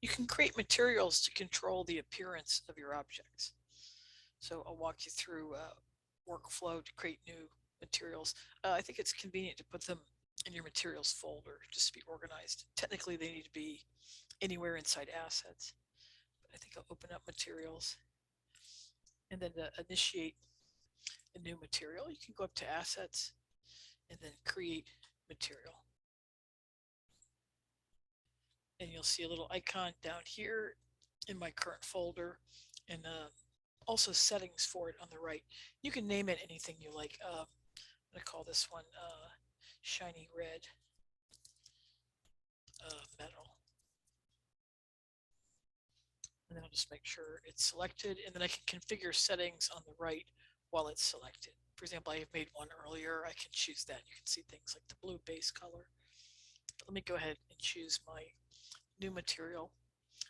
You can create materials to control the appearance of your objects. So I'll walk you through a workflow to create new materials. I think it's convenient to put them in your materials folder just to be organized. Technically, they need to be anywhere inside assets. But I think I'll open up materials, and then to initiate a new material, you can go up to assets and then create material. And you'll see a little icon down here in my current folder, and also settings for it on the right. You can name it anything you like. I'm going to call this one shiny red metal. And then I'll just make sure it's selected, and then I can configure settings on the right while it's selected. For example, I have made one earlier. I can choose that. You can see things like the blue base color. But let me go ahead and choose my new material.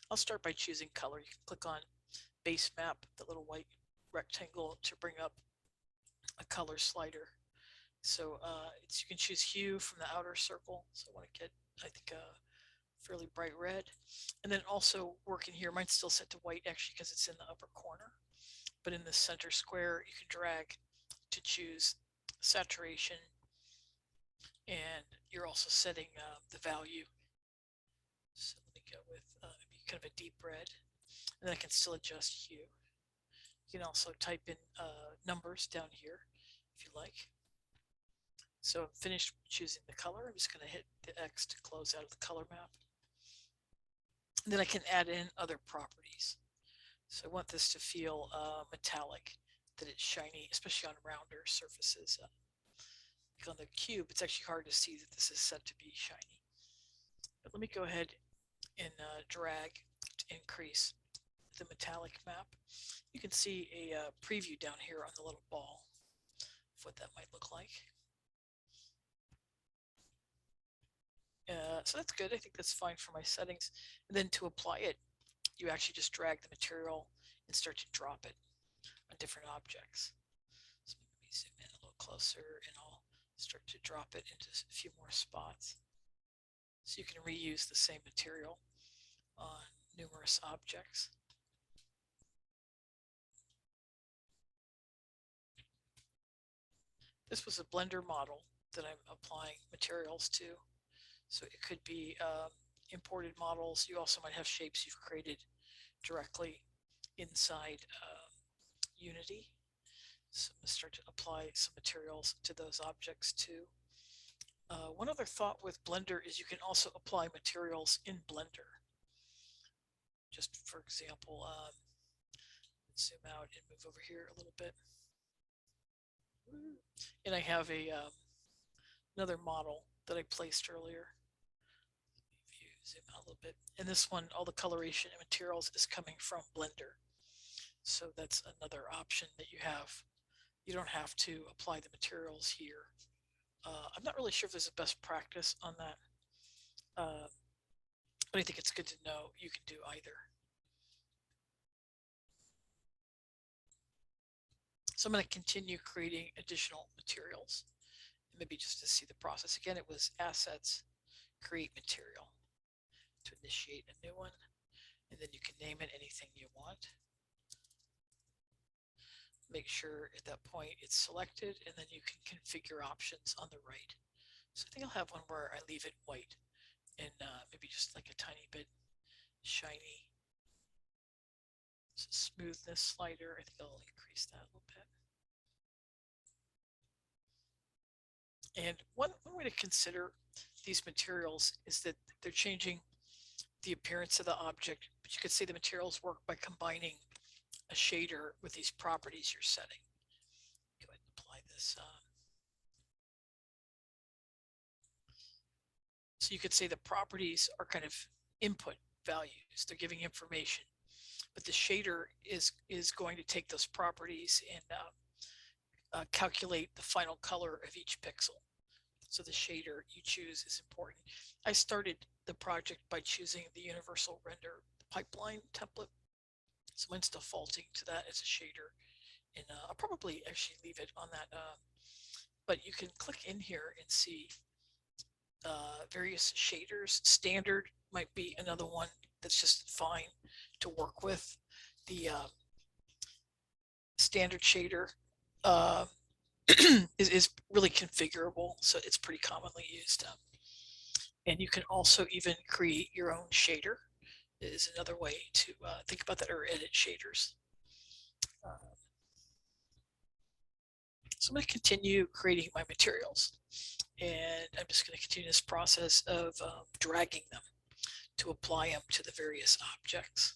I'll start by choosing color. You can click on base map, the little white rectangle, to bring up a color slider. So you can choose hue from the outer circle. So I want to get, I think, a fairly bright red. And then also working here, mine's still set to white actually because it's in the upper corner. But in the center square, you can drag to choose saturation, and you're also setting the value. So let me go with maybe kind of a deep red, and then I can still adjust hue. You can also type in numbers down here if you like. So I'm finished choosing the color. I'm just going to hit the X to close out of the color map. And then I can add in other properties. So I want this to feel metallic, that it's shiny, especially on rounder surfaces. Like on the cube, it's actually hard to see that this is set to be shiny. But let me go ahead and drag to increase the metallic map. You can see a preview down here on the little ball of what that might look like. So that's good. I think that's fine for my settings. And then to apply it, you actually just drag the material and start to drop it on different objects. So let me zoom in a little closer, and I'll start to drop it into a few more spots. So you can reuse the same material on numerous objects. This was a Blender model that I'm applying materials to. So it could be imported models. You also might have shapes you've created directly inside Unity. So I'm going to start to apply some materials to those objects too. One other thought with Blender is you can also apply materials in Blender. Just for example, zoom out and move over here a little bit. And I have another model that I placed earlier. If you zoom out a little bit, and this one, all the coloration and materials is coming from Blender. So that's another option that you have. You don't have to apply the materials here. I'm not really sure if there's a best practice on that, but I think it's good to know you can do either. So I'm going to continue creating additional materials, maybe just to see the process. Again, it was assets, create material to initiate a new one, and then you can name it anything you want. Make sure at that point it's selected, and then you can configure options on the right. So I think I'll have one where I leave it white and maybe just like a tiny bit shiny. So smoothness slider, I think I'll increase that a little bit. And one way to consider these materials is that they're changing the appearance of the object, but you could say the materials work by combining a shader with these properties you're setting. Go ahead and apply this. So you could say the properties are kind of input values. They're giving information, but the shader is going to take those properties and calculate the final color of each pixel. So the shader you choose is important. I started the project by choosing the universal render pipeline template. So mine's defaulting to that as a shader. And I'll probably actually leave it on that. But you can click in here and see various shaders. Standard might be another one that's just fine to work with. The standard shader uh, is really configurable, so it's pretty commonly used. And you can also even create your own shader is another way to think about that, or edit shaders. So I'm going to continue creating my materials, and I'm just going to continue this process of dragging them to apply them to the various objects.